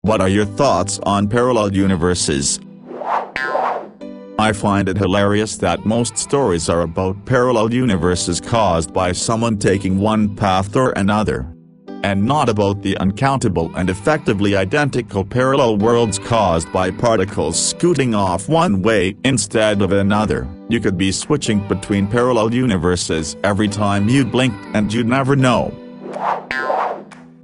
What are your thoughts on parallel universes? I find it hilarious that most stories are about parallel universes caused by someone taking one path or another, and not about the uncountable and effectively identical parallel worlds caused by particles scooting off one way instead of another. You could be switching between parallel universes every time you blink and you'd never know.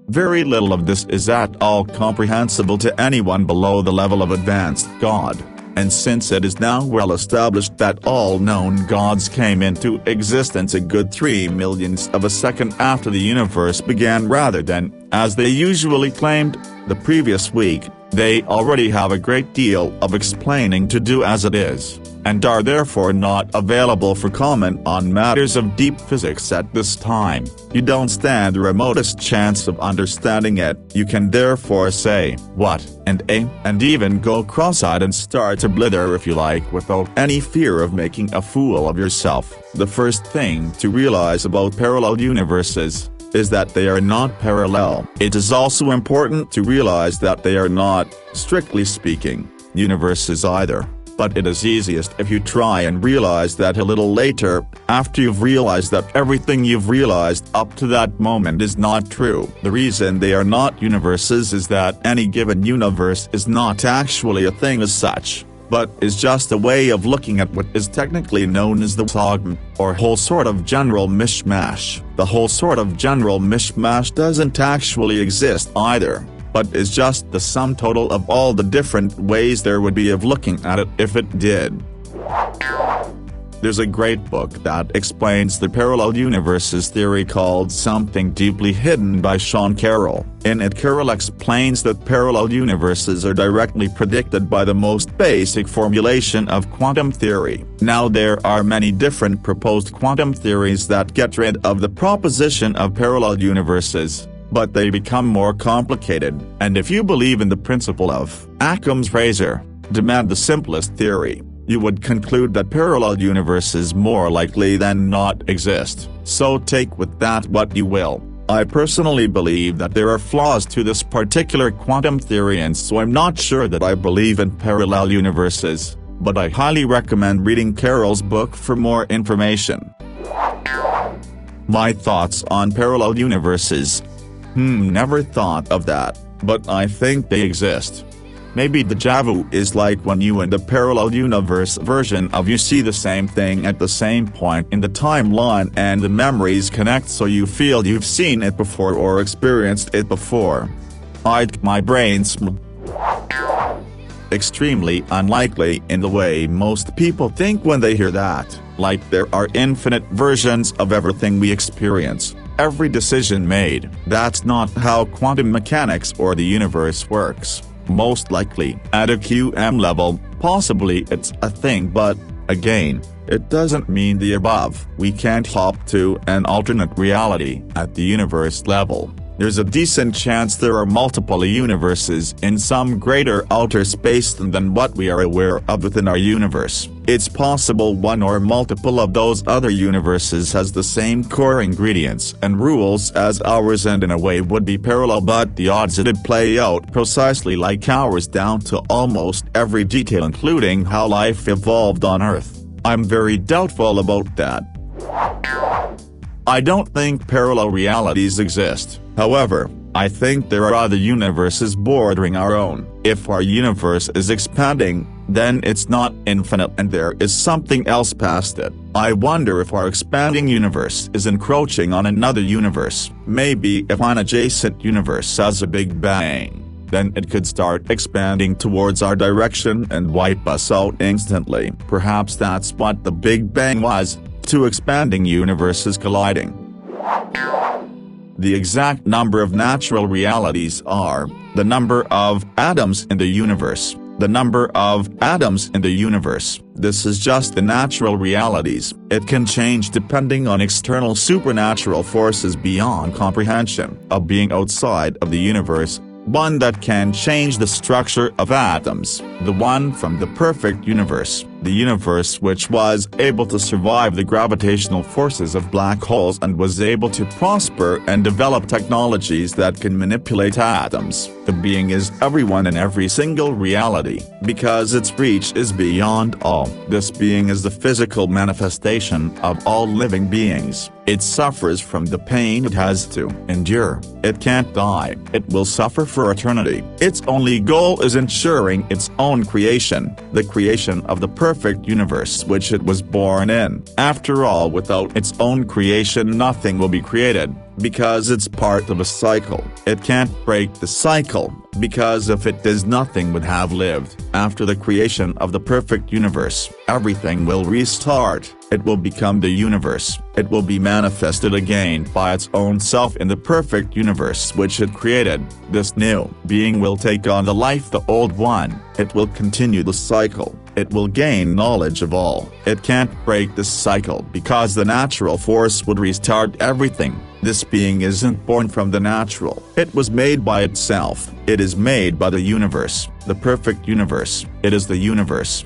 Very little of this is at all comprehensible to anyone below the level of advanced God, and since it is now well established that all known gods came into existence a good 3 millionths of a second after the universe began rather than, as they usually claimed, the previous week, they already have a great deal of explaining to do as it is, and are therefore not available for comment on matters of deep physics at this time. You don't stand the remotest chance of understanding it. You can therefore say, what, and even go cross-eyed and start to blither if you like without any fear of making a fool of yourself. The first thing to realize about parallel universes is that they are not parallel. It is also important to realize that they are not, strictly speaking, universes either. But it is easiest if you try and realize that a little later, after you've realized that everything you've realized up to that moment is not true. The reason they are not universes is that any given universe is not actually a thing as such, but is just a way of looking at what is technically known as the dogma, or whole sort of general mishmash. The whole sort of general mishmash doesn't actually exist either, but is just the sum total of all the different ways there would be of looking at it if it did. There's a great book that explains the parallel universes theory called Something Deeply Hidden by Sean Carroll. In it, Carroll explains that parallel universes are directly predicted by the most basic formulation of quantum theory. Now there are many different proposed quantum theories that get rid of the proposition of parallel universes, but they become more complicated, and if you believe in the principle of Occam's razor, demand the simplest theory, you would conclude that parallel universes more likely than not exist. So take with that what you will. I personally believe that there are flaws to this particular quantum theory, and so I'm not sure that I believe in parallel universes, but I highly recommend reading Carroll's book for more information. My thoughts on parallel universes. Never thought of that, but I think they exist. Maybe deja vu is like when you and the parallel universe version of you see the same thing at the same point in the timeline and the memories connect so you feel you've seen it before or experienced it before. My brain's extremely unlikely in the way most people think when they hear that, like there are infinite versions of everything we experience, every decision made. That's not how quantum mechanics or the universe works. Most likely, at a QM level, possibly it's a thing, but, again, it doesn't mean the above. We can't hop to an alternate reality at the universe level. There's a decent chance there are multiple universes in some greater outer space than what we are aware of within our universe. It's possible one or multiple of those other universes has the same core ingredients and rules as ours and in a way would be parallel, but the odds it'd play out precisely like ours down to almost every detail including how life evolved on Earth. I'm very doubtful about that. I don't think parallel realities exist. However, I think there are other universes bordering our own. If our universe is expanding, then it's not infinite and there is something else past it. I wonder if our expanding universe is encroaching on another universe. Maybe if an adjacent universe has a Big Bang, then it could start expanding towards our direction and wipe us out instantly. Perhaps that's what the Big Bang was, two expanding universes colliding. The exact number of natural realities are, the number of atoms in the universe, the number of atoms in the universe. This is just the natural realities. It can change depending on external supernatural forces beyond comprehension. A being outside of the universe, one that can change the structure of atoms, the one from the perfect universe, the universe which was able to survive the gravitational forces of black holes and was able to prosper and develop technologies that can manipulate atoms. The being is everyone in every single reality, because its reach is beyond all. This being is the physical manifestation of all living beings. It suffers from the pain it has to endure. It can't die. It will suffer for eternity. Its only goal is ensuring its own creation, the creation of the perfect universe which it was born in. After all, without its own creation nothing will be created, because it's part of a cycle. It can't break the cycle, because if it does nothing would have lived. After the creation of the perfect universe, everything will restart. It will become the universe. It will be manifested again by its own self in the perfect universe which it created. This new being will take on the life of the old one. It will continue the cycle. It will gain knowledge of all. It can't break this cycle because the natural force would restart everything. This being isn't born from the natural. It was made by itself. It is made by the universe, the perfect universe. It is the universe.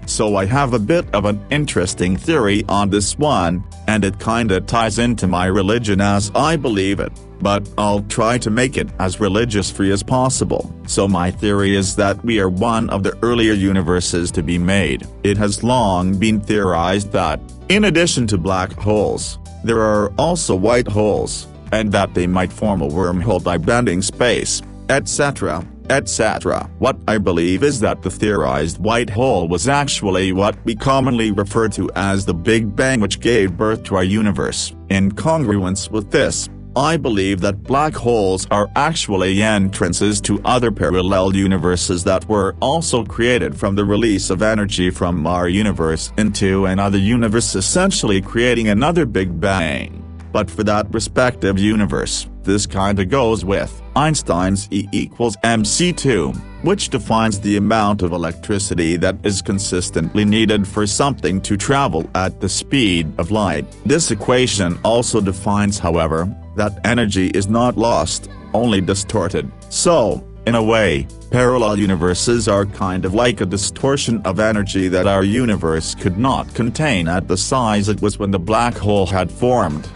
So I have a bit of an interesting theory on this one, and it kinda ties into my religion as I believe it, but I'll try to make it as religious-free as possible. So my theory is that we are one of the earlier universes to be made. It has long been theorized that, in addition to black holes, there are also white holes, and that they might form a wormhole by bending space, etc., etc. What I believe is that the theorized white hole was actually what we commonly refer to as the Big Bang, which gave birth to our universe. In congruence with this, I believe that black holes are actually entrances to other parallel universes that were also created from the release of energy from our universe into another universe, essentially creating another Big Bang. But for that respective universe, this kinda goes with Einstein's E equals mc2, which defines the amount of electricity that is consistently needed for something to travel at the speed of light. This equation also defines, however, that energy is not lost, only distorted. So, in a way, parallel universes are kind of like a distortion of energy that our universe could not contain at the size it was when the black hole had formed.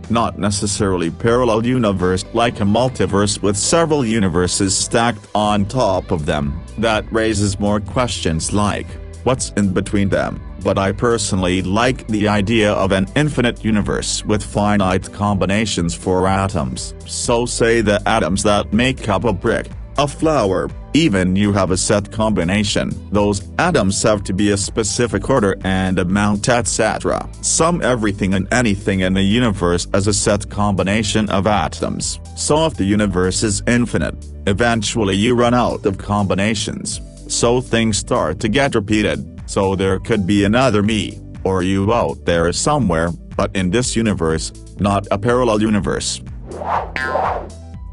Not necessarily parallel universe like a multiverse with several universes stacked on top of them. That raises more questions like, what's in between them? But I personally like the idea of an infinite universe with finite combinations for atoms. So say the atoms that make up a brick, a flower, even you have a set combination. Those atoms have to be a specific order and amount, etc. Sum everything and anything in the universe as a set combination of atoms. So if the universe is infinite, eventually you run out of combinations. So things start to get repeated. So there could be another me, or you out there somewhere, but in this universe, not a parallel universe.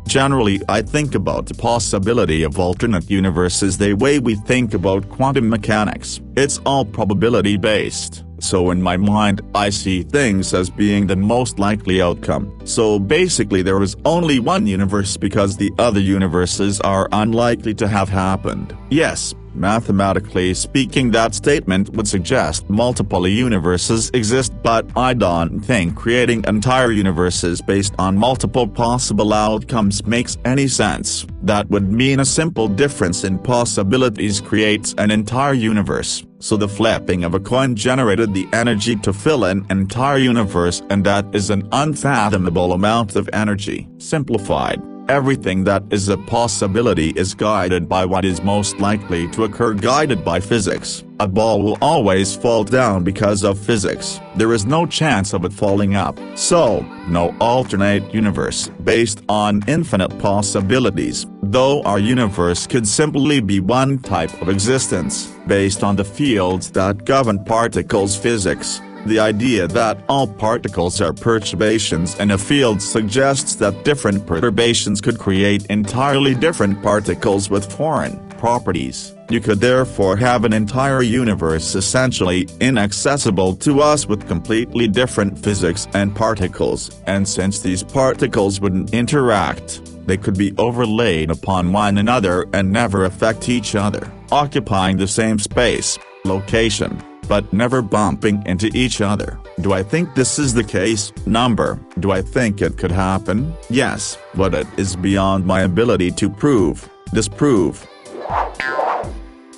Generally, I think about the possibility of alternate universes the way we think about quantum mechanics. It's all probability based. So in my mind, I see things as being the most likely outcome. So basically there is only one universe because the other universes are unlikely to have happened. Yes, mathematically speaking, that statement would suggest multiple universes exist, but I don't think creating entire universes based on multiple possible outcomes makes any sense. That would mean a simple difference in possibilities creates an entire universe. So the flipping of a coin generated the energy to fill an entire universe, and that is an unfathomable amount of energy. Simplified, everything that is a possibility is guided by what is most likely to occur, guided by physics. A ball will always fall down because of physics. There is no chance of it falling up. So, no alternate universe based on infinite possibilities, though our universe could simply be one type of existence, based on the fields that govern particles physics. The idea that all particles are perturbations in a field suggests that different perturbations could create entirely different particles with foreign properties. You could therefore have an entire universe essentially inaccessible to us with completely different physics and particles, and since these particles wouldn't interact, they could be overlaid upon one another and never affect each other. occupying the same space, location, but never bumping into each other. Do I think this is the case? Number. Do I think it could happen? Yes, but it is beyond my ability to prove, disprove.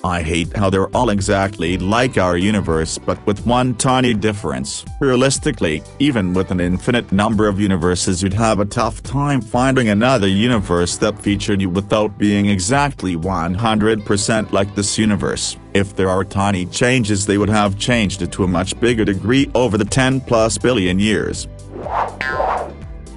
I hate how they're all exactly like our universe but with one tiny difference. Realistically, even with an infinite number of universes you'd have a tough time finding another universe that featured you without being exactly 100% like this universe. If there are tiny changes they would have changed it to a much bigger degree over the 10+ billion years.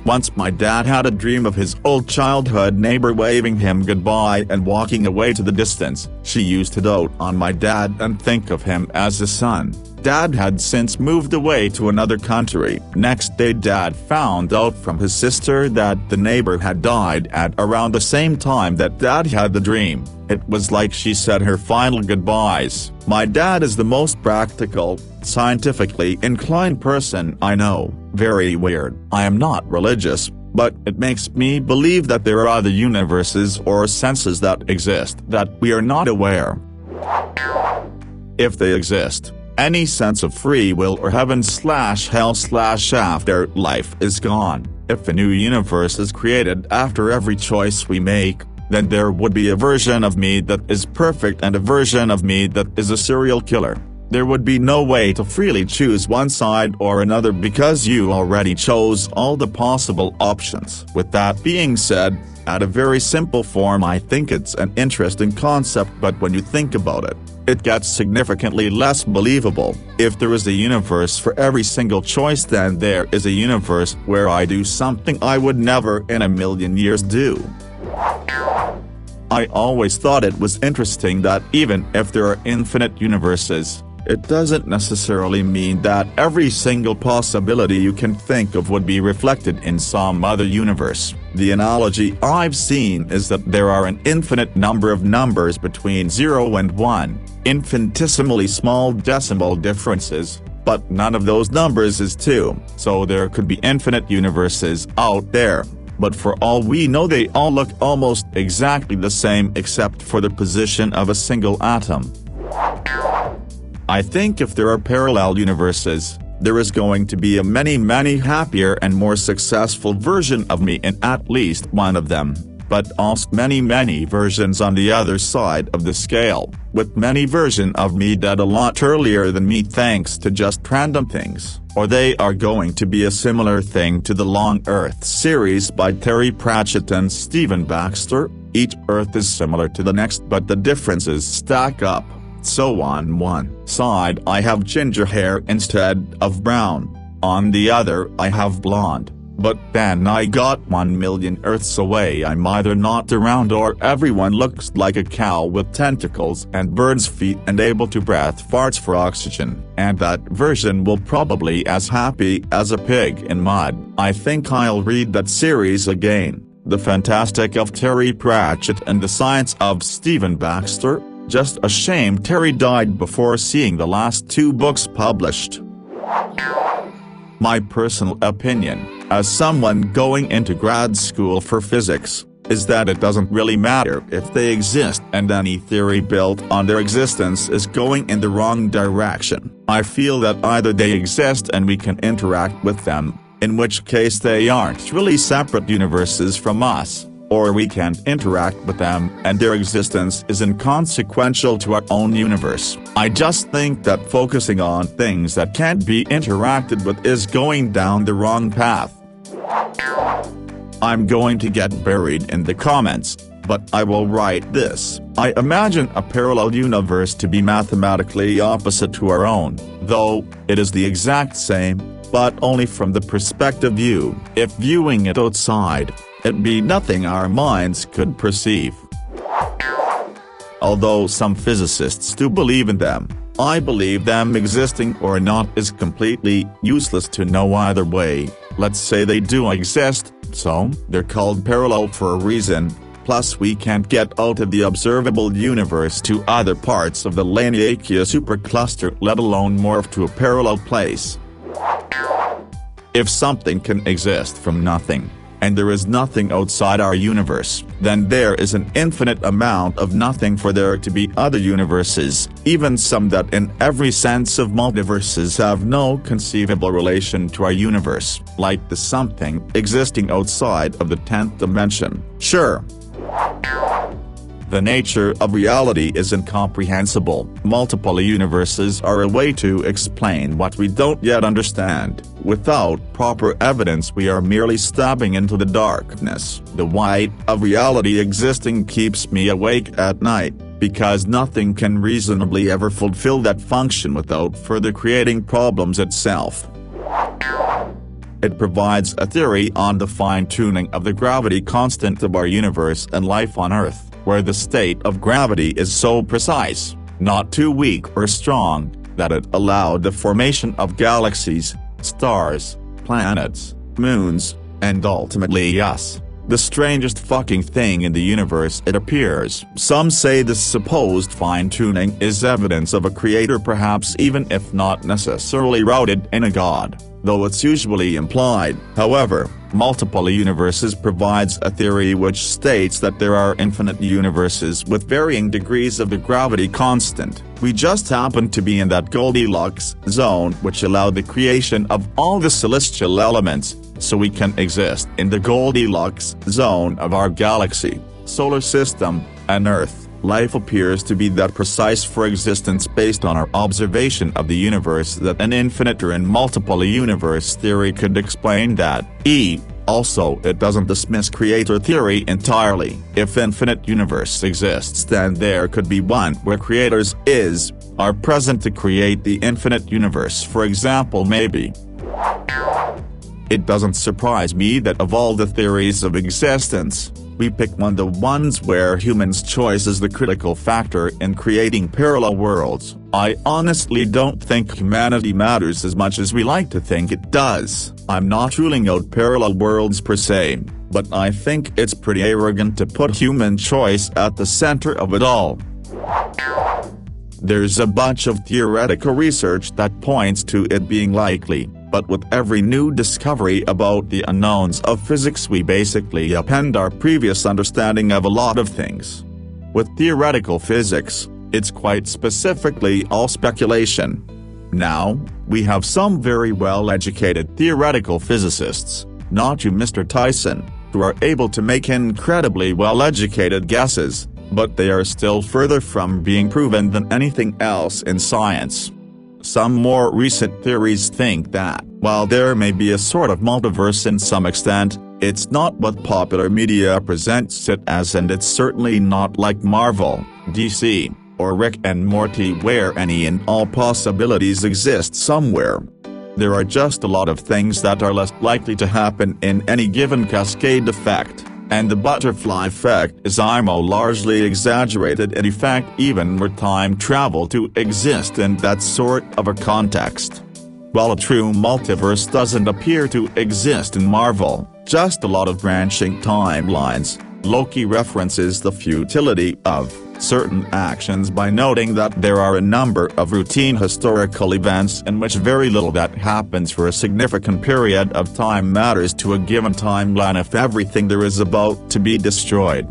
Once my dad had a dream of his old childhood neighbor waving him goodbye and walking away to the distance. She used to dote on my dad and think of him as a son. Dad had since moved away to another country. Next day Dad found out from his sister that the neighbor had died at around the same time that Dad had the dream. It was like she said her final goodbyes. My dad is the most practical, scientifically inclined person I know. Very weird. I am not religious, but it makes me believe that there are other universes or senses that exist that we are not aware. If they exist, any sense of free will or heaven/hell/afterlife is gone. If a new universe is created after every choice we make, then there would be a version of me that is perfect and a version of me that is a serial killer. There would be no way to freely choose one side or another because you already chose all the possible options. With that being said, at a very simple form I think it's an interesting concept, but when you think about it, it gets significantly less believable. If there is a universe for every single choice, then there is a universe where I do something I would never in a million years do. I always thought it was interesting that even if there are infinite universes, it doesn't necessarily mean that every single possibility you can think of would be reflected in some other universe. The analogy I've seen is that there are an infinite number of numbers between 0 and 1, infinitesimally small decimal differences, but none of those numbers is 2, so there could be infinite universes out there. But for all we know they all look almost exactly the same except for the position of a single atom. I think if there are parallel universes, there is going to be a many happier and more successful version of me in at least one of them, but also many versions on the other side of the scale, with many versions of me dead a lot earlier than me thanks to just random things. Or they are going to be a similar thing to the Long Earth series by Terry Pratchett and Stephen Baxter. Each Earth is similar to the next but the differences stack up. So on one side I have ginger hair instead of brown, on the other I have blonde, but then I got 1 million Earths away I'm either not around or everyone looks like a cow with tentacles and bird's feet and able to breathe farts for oxygen, and that version will probably as happy as a pig in mud. I think I'll read that series again, The Fantastic of Terry Pratchett and the Science of Stephen Baxter. Just a shame Terry died before seeing the last 2 books published. My personal opinion, as someone going into grad school for physics, is that it doesn't really matter if they exist and any theory built on their existence is going in the wrong direction. I feel that either they exist and we can interact with them, in which case they aren't really separate universes from us, or we can't interact with them and their existence is inconsequential to our own universe. I just think that focusing on things that can't be interacted with is going down the wrong path. I'm going to get buried in the comments, but I will write this. I imagine a parallel universe to be mathematically opposite to our own, though it is the exact same, but only from the perspective view. If viewing it outside, it'd be nothing our minds could perceive. Although some physicists do believe in them, I believe them existing or not is completely useless to know either way. Let's say they do exist, so they're called parallel for a reason, plus we can't get out of the observable universe to other parts of the Laniakea supercluster, let alone morph to a parallel place. If something can exist from nothing, and there is nothing outside our universe, then there is an infinite amount of nothing for there to be other universes, even some that in every sense of multiverses have no conceivable relation to our universe, like the something existing outside of the 10th dimension. Sure. The nature of reality is incomprehensible. Multiple universes are a way to explain what we don't yet understand. Without proper evidence, we are merely stabbing into the darkness. The white of reality existing keeps me awake at night, because nothing can reasonably ever fulfill that function without further creating problems itself. It provides a theory on the fine-tuning of the gravity constant of our universe and life on Earth, where the state of gravity is so precise, not too weak or strong, that it allowed the formation of galaxies, stars, planets, moons, and ultimately us. The strangest fucking thing in the universe, it appears. Some say this supposed fine-tuning is evidence of a creator, perhaps even if not necessarily rooted in a god, though it's usually implied. However, multiple universes provides a theory which states that there are infinite universes with varying degrees of the gravity constant. We just happen to be in that Goldilocks zone which allowed the creation of all the celestial elements, so we can exist in the Goldilocks zone of our galaxy, solar system, and Earth. Life appears to be that precise for existence based on our observation of the universe that an infinite or in multiple universe theory could explain that. Also, it doesn't dismiss creator theory entirely. If infinite universe exists, then there could be one where creators are present to create the infinite universe, for example. Maybe. It doesn't surprise me that of all the theories of existence, we pick one, the ones where humans' choice is the critical factor in creating parallel worlds. I honestly don't think humanity matters as much as we like to think it does. I'm not ruling out parallel worlds per se, but I think it's pretty arrogant to put human choice at the center of it all. There's a bunch of theoretical research that points to it being likely, but with every new discovery about the unknowns of physics we basically upend our previous understanding of a lot of things. With theoretical physics, it's quite specifically all speculation. Now, we have some very well-educated theoretical physicists, not you Mr. Tyson, who are able to make incredibly well-educated guesses, but they are still further from being proven than anything else in science. Some more recent theories think that, while there may be a sort of multiverse in some extent, it's not what popular media presents it as, and it's certainly not like Marvel, DC, or Rick and Morty where any and all possibilities exist somewhere. There are just a lot of things that are less likely to happen in any given cascade effect, and the butterfly effect is largely exaggerated, and in fact even were time travel to exist in that sort of a context. While a true multiverse doesn't appear to exist in Marvel, just a lot of branching timelines, Loki references the futility of certain actions by noting that there are a number of routine historical events in which very little that happens for a significant period of time matters to a given timeline if everything there is about to be destroyed.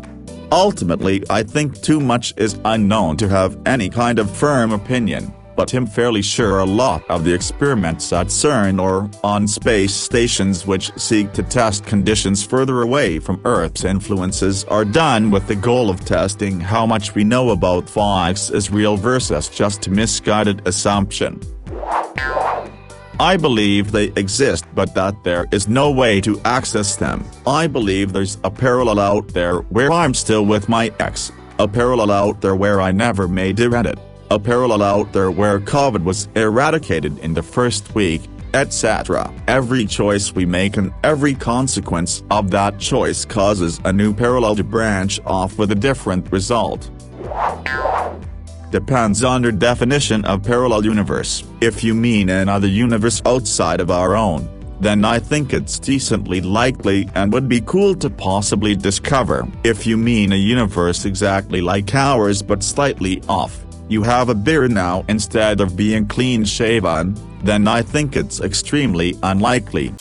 Ultimately, I think too much is unknown to have any kind of firm opinion, but I'm fairly sure a lot of the experiments at CERN or on space stations which seek to test conditions further away from Earth's influences are done with the goal of testing how much we know about physics is real versus just a misguided assumption. I believe they exist, but that there is no way to access them. I believe there's a parallel out there where I'm still with my ex, a parallel out there where I never made Reddit, a parallel out there where COVID was eradicated in the first week, etc. Every choice we make and every consequence of that choice causes a new parallel to branch off with a different result. Depends on your definition of parallel universe. If you mean another universe outside of our own, then I think it's decently likely and would be cool to possibly discover. If you mean a universe exactly like ours but slightly off, you have a beard now instead of being clean shaven, then I think it's extremely unlikely.